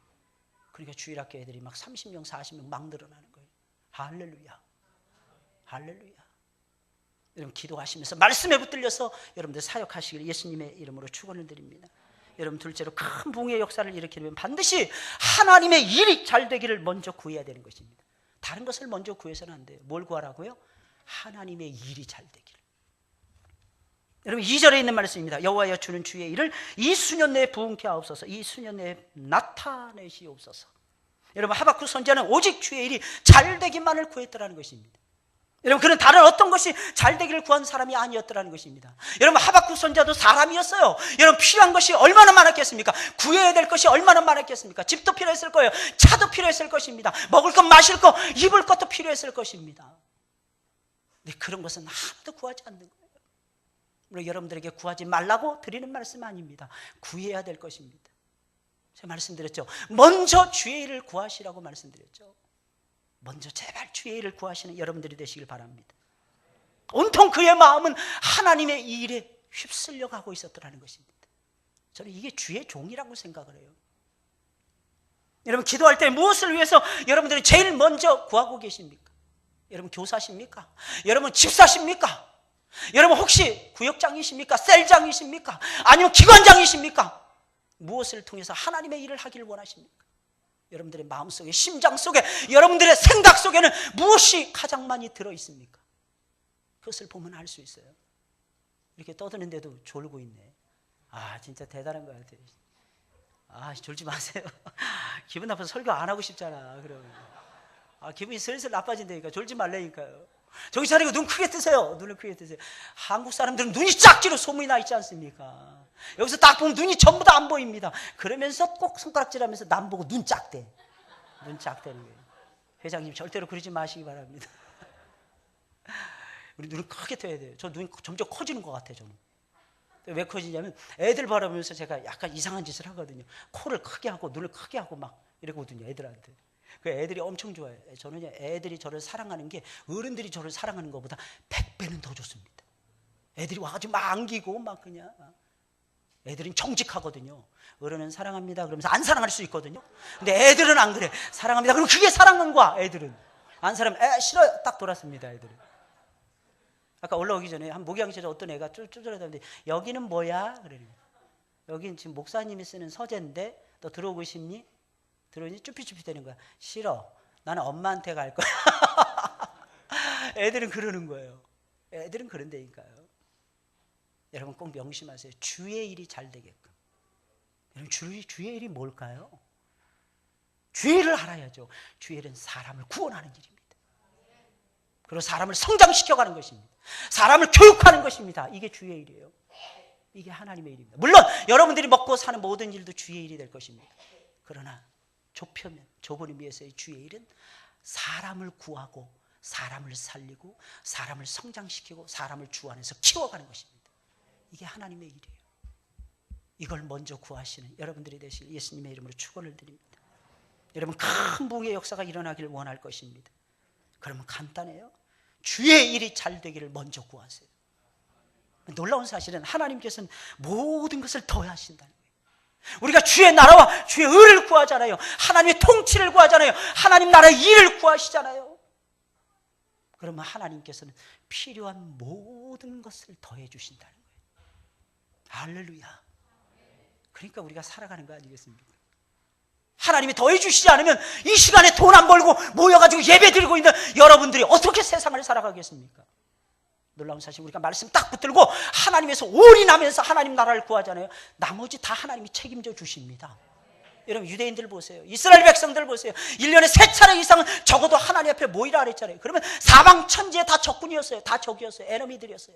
그러니까 주일학교 애들이 막 30명 40명 막 늘어나는 거예요. 할렐루야, 할렐루야. 여러분 기도하시면서 말씀에 붙들려서 여러분들 사역하시길 예수님의 이름으로 축원을 드립니다. 여러분 둘째로 큰 붕의 역사를 일으키려면 반드시 하나님의 일이 잘 되기를 먼저 구해야 되는 것입니다. 다른 것을 먼저 구해서는 안 돼요. 뭘 구하라고요? 하나님의 일이 잘 되기를. 여러분 2절에 있는 말씀입니다. 여호와여 주는 주의 일을 이 수년 내에 부흥케 하옵소서. 이 수년 내에 나타내시옵소서. 여러분 하박국 선지자는 오직 주의 일이 잘 되기만을 구했더라는 것입니다. 여러분 그는 다른 어떤 것이 잘 되기를 구한 사람이 아니었더라는 것입니다. 여러분 하박국 선지자도 사람이었어요. 여러분 필요한 것이 얼마나 많았겠습니까? 구해야 될 것이 얼마나 많았겠습니까? 집도 필요했을 거예요. 차도 필요했을 것입니다. 먹을 것, 마실 것, 입을 것도 필요했을 것입니다. 근데 그런 것은 하나도 구하지 않는 거예요. 물론 여러분들에게 구하지 말라고 드리는 말씀 아닙니다. 구해야 될 것입니다. 제가 말씀드렸죠. 먼저 주의 일을 구하시라고 말씀드렸죠. 먼저 제발 주의 일을 구하시는 여러분들이 되시길 바랍니다. 온통 그의 마음은 하나님의 이 일에 휩쓸려 가고 있었더라는 것입니다. 저는 이게 주의 종이라고 생각을 해요. 여러분 기도할 때 무엇을 위해서 여러분들이 제일 먼저 구하고 계십니까? 여러분 교사십니까? 여러분 집사십니까? 여러분 혹시 구역장이십니까? 셀장이십니까? 아니면 기관장이십니까? 무엇을 통해서 하나님의 일을 하기를 원하십니까? 여러분들의 마음속에, 심장 속에, 여러분들의 생각 속에는 무엇이 가장 많이 들어있습니까? 그것을 보면 알 수 있어요. 이렇게 떠드는데도 졸고 있네. 아 진짜 대단한 것 같아요. 아 졸지 마세요. 기분 나빠서 설교 안 하고 싶잖아. 그러면 기분이 슬슬 나빠진다니까. 졸지 말라니까요. 정신 차리고 눈 크게 뜨세요. 눈을 크게 뜨세요. 한국 사람들은 눈이 작기로 소문이 나 있지 않습니까? 여기서 딱 보면 눈이 전부 다 안 보입니다. 그러면서 꼭 손가락질하면서 남 보고 눈 작대. 눈 작대는 거예요. 회장님 절대로 그러지 마시기 바랍니다. 우리 눈을 크게 떠야 돼요. 저 눈이 점점 커지는 것 같아요. 저는. 왜 커지냐면 애들 바라보면서 제가 약간 이상한 짓을 하거든요. 코를 크게 하고 눈을 크게 하고 막 이러거든요. 애들한테. 그 애들이 엄청 좋아해요. 저는 애들이 저를 사랑하는 게 어른들이 저를 사랑하는 것보다 100배는 더 좋습니다. 애들이 와가지고 막 안기고 막 그냥. 애들은 정직하거든요. 어른은 사랑합니다 그러면서 안 사랑할 수 있거든요. 근데 애들은 안 그래. 사랑합니다 그럼 그게 사랑한 거야. 애들은 안 사랑하면 싫어요 딱 돌았습니다. 애들은. 아까 올라오기 전에 한 목양실에 어떤 애가 쫄쫄하다는데 여기는 뭐야? 그러는 거예요. 여기는 지금 목사님이 쓰는 서재인데 너 들어오고 싶니? 들어오니 쭈피쭈피 되는 거야. 싫어. 나는 엄마한테 갈 거야. 애들은 그러는 거예요. 애들은 그런다니까요. 여러분 꼭 명심하세요. 주의 일이 잘 되게끔. 여러분 주의 일이 뭘까요? 주의 일을 알아야죠. 주의 일은 사람을 구원하는 일입니다. 그리고 사람을 성장시켜가는 것입니다. 사람을 교육하는 것입니다. 이게 주의 일이에요. 이게 하나님의 일입니다. 물론 여러분들이 먹고 사는 모든 일도 주의 일이 될 것입니다. 그러나 좁은 의미에서의 주의 일은 사람을 구하고 사람을 살리고 사람을 성장시키고 사람을 주 안에서 키워가는 것입니다. 이게 하나님의 일이에요. 이걸 먼저 구하시는 여러분들이 되실 예수님의 이름으로 축원을 드립니다. 여러분, 큰 부흥의 역사가 일어나길 원할 것입니다. 그러면 간단해요. 주의 일이 잘 되기를 먼저 구하세요. 놀라운 사실은 하나님께서는 모든 것을 더하신다는 거예요. 우리가 주의 나라와 주의 의를 구하잖아요. 하나님의 통치를 구하잖아요. 하나님 나라의 일을 구하시잖아요. 그러면 하나님께서는 필요한 모든 것을 더해 주신다는 거예요. 할렐루야. 그러니까 우리가 살아가는 거 아니겠습니까? 하나님이 더해 주시지 않으면 이 시간에 돈 안 벌고 모여가지고 예배 드리고 있는 여러분들이 어떻게 세상을 살아가겠습니까? 놀라운 사실, 우리가 말씀 딱 붙들고 하나님에서 올인하면서 하나님 나라를 구하잖아요. 나머지 다 하나님이 책임져 주십니다. 여러분, 유대인들 보세요. 이스라엘 백성들 보세요. 1년에 3차례 이상은 적어도 하나님 앞에 모이라 그랬잖아요. 그러면 사방 천지에 다 적군이었어요. 다 적이었어요. 에너미들이었어요.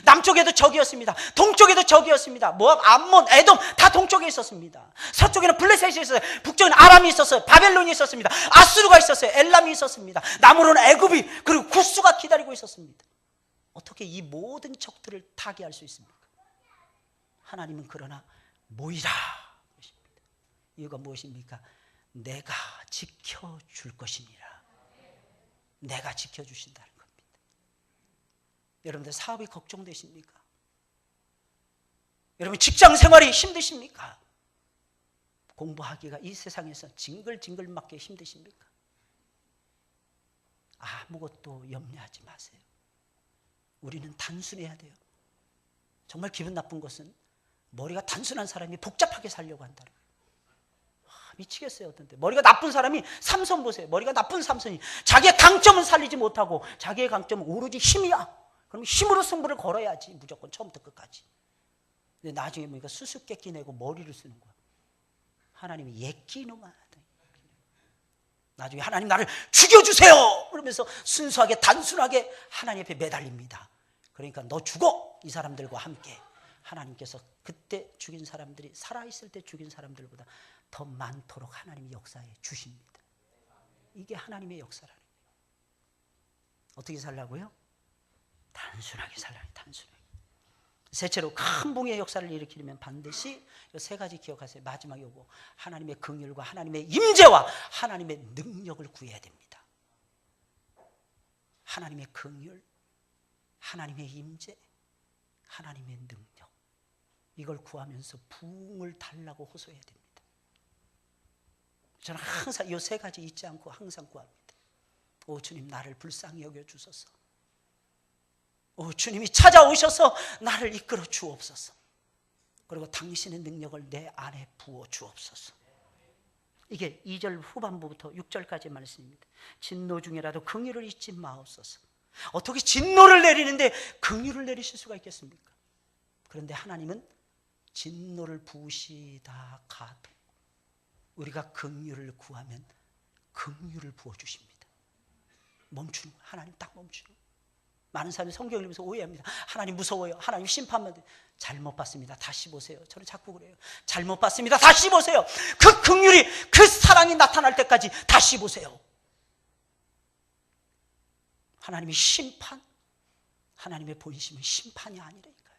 남쪽에도 적이었습니다. 동쪽에도 적이었습니다. 모압, 암몬, 에돔 다 동쪽에 있었습니다. 서쪽에는 블레셋이 있었어요. 북쪽에는 아람이 있었어요. 바벨론이 있었습니다. 아수르가 있었어요. 엘람이 있었습니다. 남으로는 애굽이, 그리고 구스가 기다리고 있었습니다. 어떻게 이 모든 적들을 타개할 수 있습니까? 하나님은 그러나 모이라. 이유가 무엇입니까? 내가 지켜줄 것이니라. 내가 지켜주신다는 겁니다. 여러분들 사업이 걱정되십니까? 여러분 직장 생활이 힘드십니까? 공부하기가 이 세상에서 징글징글 맞게 힘드십니까? 아무것도 염려하지 마세요. 우리는 단순해야 돼요. 정말 기분 나쁜 것은 머리가 단순한 사람이 복잡하게 살려고 한다는 거예요. 미치겠어요. 어떤 때 머리가 나쁜 사람이 삼손 보세요. 머리가 나쁜 삼손이 자기의 강점은 살리지 못하고 자기의 강점은 오로지 힘이야. 그럼 힘으로 승부를 걸어야지, 무조건 처음부터 끝까지. 근데 나중에 보니까 수수께끼 내고 머리를 쓰는 거야. 하나님이 예끼노마. 나중에 하나님 나를 죽여주세요 그러면서 순수하게 단순하게 하나님 앞에 매달립니다. 그러니까 너 죽어, 이 사람들과 함께. 하나님께서 그때 죽인 사람들이 살아있을 때 죽인 사람들보다 더 많도록 하나님이 역사해 주십니다. 이게 하나님의 역사라는 거예요. 어떻게 살라고요? 단순하게 살라요. 단순하게. 셋째로 큰 붕의 역사를 일으키려면 반드시 이 세 가지 기억하세요. 마지막 요거, 하나님의 긍휼과 하나님의 임재와 하나님의 능력을 구해야 됩니다. 하나님의 긍휼, 하나님의 임재, 하나님의 능력, 이걸 구하면서 부흥을 달라고 호소해야 됩니다. 저는 항상 이 세 가지 잊지 않고 항상 구합니다. 오 주님, 나를 불쌍히 여겨주소서. 오 주님이 찾아오셔서 나를 이끌어 주옵소서. 그리고 당신의 능력을 내 안에 부어 주옵소서. 이게 2절 후반부부터 6절까지 말씀입니다. 진노 중에라도 긍휼을 잊지 마옵소서. 어떻게 진노를 내리는데 긍휼을 내리실 수가 있겠습니까? 그런데 하나님은 진노를 부으시다 가도 우리가 긍휼을 구하면 긍휼을 부어주십니다. 멈추는 거예요. 하나님 딱 멈추는 거예요. 많은 사람이 성경을 읽으면서 오해합니다. 하나님 무서워요. 하나님 심판만. 잘못 봤습니다. 다시 보세요. 저는 자꾸 그래요. 잘못 봤습니다. 다시 보세요. 그 긍휼이, 그 사랑이 나타날 때까지 다시 보세요. 하나님의 심판, 하나님의 본심은 심판이 아니라니까요.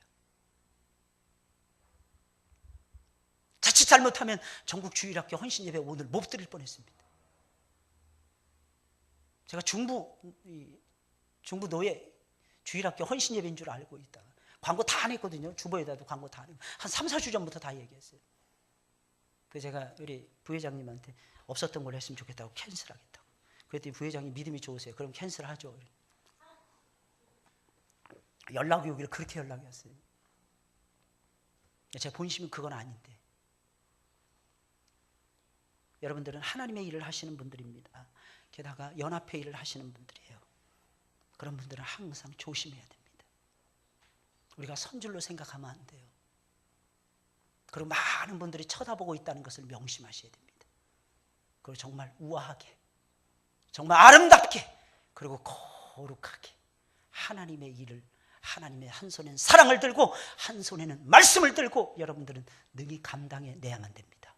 자칫 잘못하면 전국 주일학교 헌신 예배 오늘 못 드릴 뻔했습니다. 제가 중부 노예 주일학교 헌신 예배인 줄 알고 있다가 광고 다 안 했거든요. 주보에다도 광고 다 안 했고 한 3, 4주 전부터 다 얘기했어요. 그래서 제가 우리 부회장님한테 없었던 걸 했으면 좋겠다고 캔슬하겠다고. 그랬더니 부회장이 믿음이 좋으세요. 그럼 캔슬하죠. 연락이 오기를 그렇게 연락이 왔어요. 제 본심은 그건 아닌데. 여러분들은 하나님의 일을 하시는 분들입니다. 게다가 연합회 일을 하시는 분들이에요. 그런 분들은 항상 조심해야 됩니다. 우리가 선줄로 생각하면 안 돼요. 그리고 많은 분들이 쳐다보고 있다는 것을 명심하셔야 됩니다. 그리고 정말 우아하게, 정말 아름답게, 그리고 거룩하게 하나님의 일을, 하나님의 한 손에는 사랑을 들고 한 손에는 말씀을 들고 여러분들은 능히 감당해 내야만 됩니다.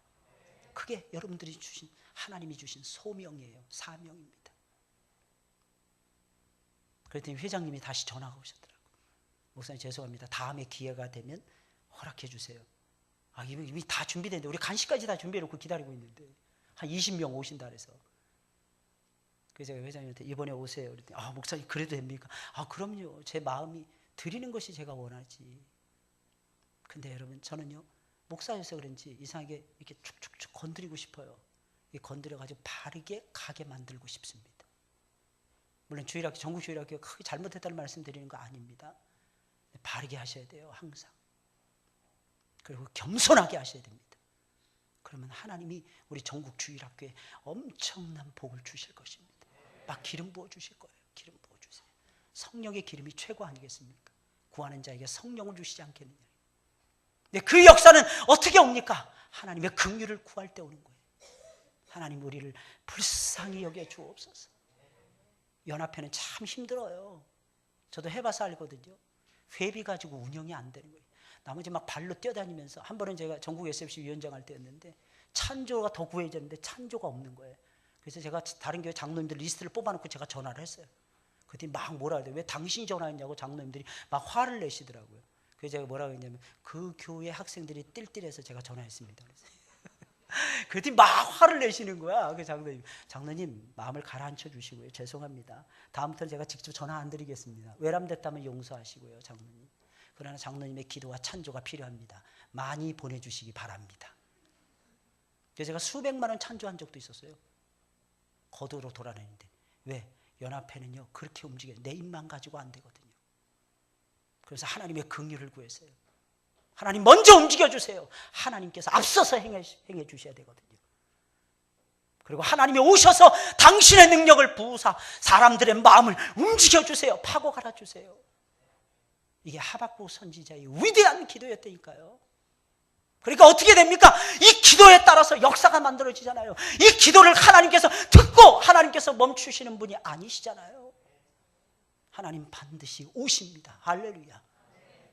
그게 여러분들이 주신, 하나님이 주신 소명이에요. 사명입니다. 그랬더니 회장님이 다시 전화가 오셨더라고요. 목사님 죄송합니다. 다음에 기회가 되면 허락해 주세요. 이미 다 준비됐는데 우리 간식까지 다 준비해놓고 기다리고 있는데 한 20명 오신다 그래서. 그래서 제가 회장님한테 이번에 오세요. 그랬더니 목사님 그래도 됩니까? 그럼요. 제 마음이 드리는 것이 제가 원하지. 근데 여러분 저는요 목사여서 그런지 이상하게 이렇게 축축축 건드리고 싶어요. 건드려가지고 바르게 가게 만들고 싶습니다. 물론 주일학교, 전국 주일학교 크게 잘못했다는 말씀 드리는 거 아닙니다. 바르게 하셔야 돼요 항상. 그리고 겸손하게 하셔야 됩니다. 그러면 하나님이 우리 전국 주일학교에 엄청난 복을 주실 것입니다. 막 기름 부어 주실 거예요. 기름 부어 주세요. 성령의 기름이 최고 아니겠습니까? 구하는 자에게 성령을 주시지 않겠느냐. 근데 그 역사는 어떻게 옵니까? 하나님의 긍휼을 구할 때 오는 거예요. 하나님 우리를 불쌍히 여겨 주옵소서. 연합회는 참 힘들어요. 저도 해봐서 알거든요. 회비 가지고 운영이 안 되는 거예요. 나머지 막 발로 뛰어다니면서 한 번은 제가 전국 SFC 위원장 할 때였는데 찬조가 더 구해졌는데 찬조가 없는 거예요. 그래서 제가 다른 교회 장로님들 리스트를 뽑아놓고 제가 전화를 했어요. 그랬더니 막 뭐라 그래요. 왜 당신이 전화했냐고 장로님들이 막 화를 내시더라고요. 그래서 제가 뭐라고 했냐면 그 교회 학생들이 띨띨해서 제가 전화했습니다. 그랬더니 막 화를 내시는 거야. 그 장로님 마음을 가라앉혀 주시고요. 죄송합니다. 다음부터는 제가 직접 전화 안 드리겠습니다. 외람됐다면 용서하시고요. 장로님. 그러나 장로님의 기도와 찬조가 필요합니다. 많이 보내주시기 바랍니다. 그래서 제가 수백만 원 찬조한 적도 있었어요. 거두로 돌아다니는데. 왜? 연합회는요 그렇게 움직여요. 내 입만 가지고 안 되거든요. 그래서 하나님의 긍휼을 구했어요. 하나님 먼저 움직여주세요. 하나님께서 앞서서 행해 주셔야 되거든요. 그리고 하나님이 오셔서 당신의 능력을 부으사 사람들의 마음을 움직여주세요. 파고 갈아주세요. 이게 하박국 선지자의 위대한 기도였다니까요. 그러니까 어떻게 됩니까? 이 기도에 따라서 역사가 만들어지잖아요. 이 기도를 하나님께서 듣고 하나님께서 멈추시는 분이 아니시잖아요. 하나님 반드시 오십니다. 할렐루야.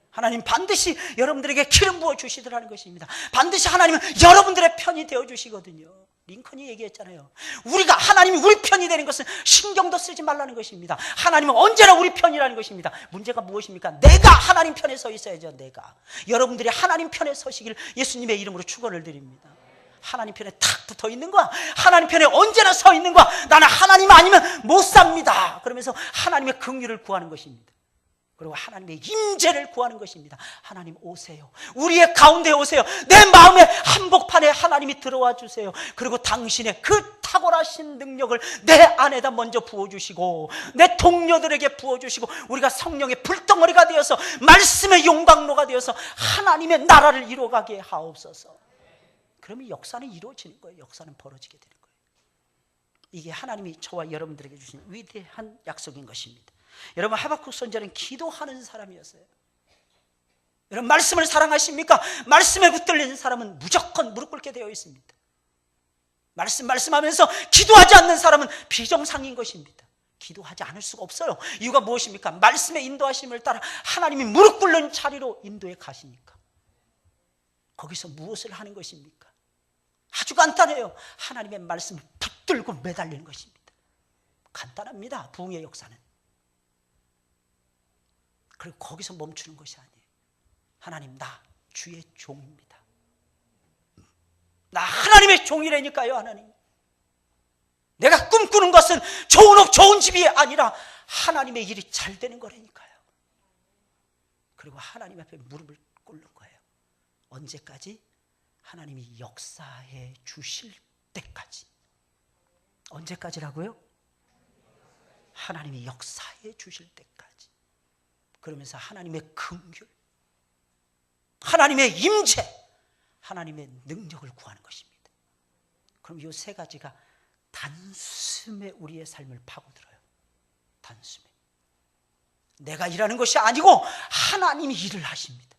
하나님 반드시 여러분들에게 기름 부어 주시더라는 것입니다. 반드시 하나님은 여러분들의 편이 되어 주시거든요. 링컨이 얘기했잖아요. 우리가 하나님이 우리 편이 되는 것은 신경도 쓰지 말라는 것입니다. 하나님은 언제나 우리 편이라는 것입니다. 문제가 무엇입니까? 내가 하나님 편에 서 있어야죠. 내가 여러분들이 하나님 편에 서시길 예수님의 이름으로 축원을 드립니다. 하나님 편에 탁 붙어 있는 거야. 하나님 편에 언제나 서 있는 거야. 나는 하나님 아니면 못 삽니다. 그러면서 하나님의 긍휼을 구하는 것입니다. 그리고 하나님의 임재를 구하는 것입니다. 하나님 오세요. 우리의 가운데 오세요. 내 마음의 한복판에 하나님이 들어와 주세요. 그리고 당신의 그 탁월하신 능력을 내 안에다 먼저 부어주시고 내 동료들에게 부어주시고 우리가 성령의 불덩어리가 되어서 말씀의 용광로가 되어서 하나님의 나라를 이루어가게 하옵소서. 그러면 역사는 이루어지는 거예요. 역사는 벌어지게 되는 거예요. 이게 하나님이 저와 여러분들에게 주신 위대한 약속인 것입니다. 여러분 하박국 선지자는 기도하는 사람이었어요. 여러분 말씀을 사랑하십니까? 말씀에 붙들리는 사람은 무조건 무릎 꿇게 되어 있습니다. 말씀하면서 기도하지 않는 사람은 비정상인 것입니다. 기도하지 않을 수가 없어요. 이유가 무엇입니까? 말씀의 인도하심을 따라 하나님이 무릎 꿇는 자리로 인도해 가시니까. 거기서 무엇을 하는 것입니까? 아주 간단해요. 하나님의 말씀을 붙들고 매달리는 것입니다. 간단합니다. 부흥의 역사는. 그리고 거기서 멈추는 것이 아니에요. 하나님 나 주의 종입니다. 나 하나님의 종이라니까요. 하나님 내가 꿈꾸는 것은 좋은 옷 좋은 집이 아니라 하나님의 일이 잘 되는 거라니까요. 그리고 하나님 앞에 무릎을 꿇는 거예요. 언제까지? 하나님이 역사해 주실 때까지. 언제까지라고요? 하나님이 역사해 주실 때까지. 그러면서 하나님의 긍휼, 하나님의 임재, 하나님의 능력을 구하는 것입니다. 그럼 이 세 가지가 단숨에 우리의 삶을 파고들어요. 단숨에. 내가 일하는 것이 아니고 하나님이 일을 하십니다.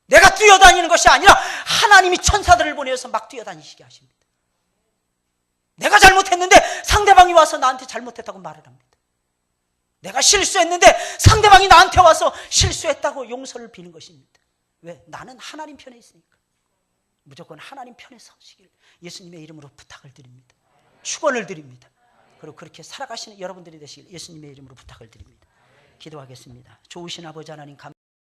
내가 뛰어다니는 것이 아니라 하나님이 천사들을 보내서 막 뛰어다니시게 하십니다. 내가 잘못했는데 상대방이 와서 나한테 잘못했다고 말을 합니다. 내가 실수했는데 상대방이 나한테 와서 실수했다고 용서를 비는 것입니다. 왜? 나는 하나님 편에 있으니까. 무조건 하나님 편에 서시길 예수님의 이름으로 부탁을 드립니다. 축원을 드립니다. 그리고 그렇게 살아가시는 여러분들이 되시길 예수님의 이름으로 부탁을 드립니다. 기도하겠습니다. 좋으신 아버지 하나님,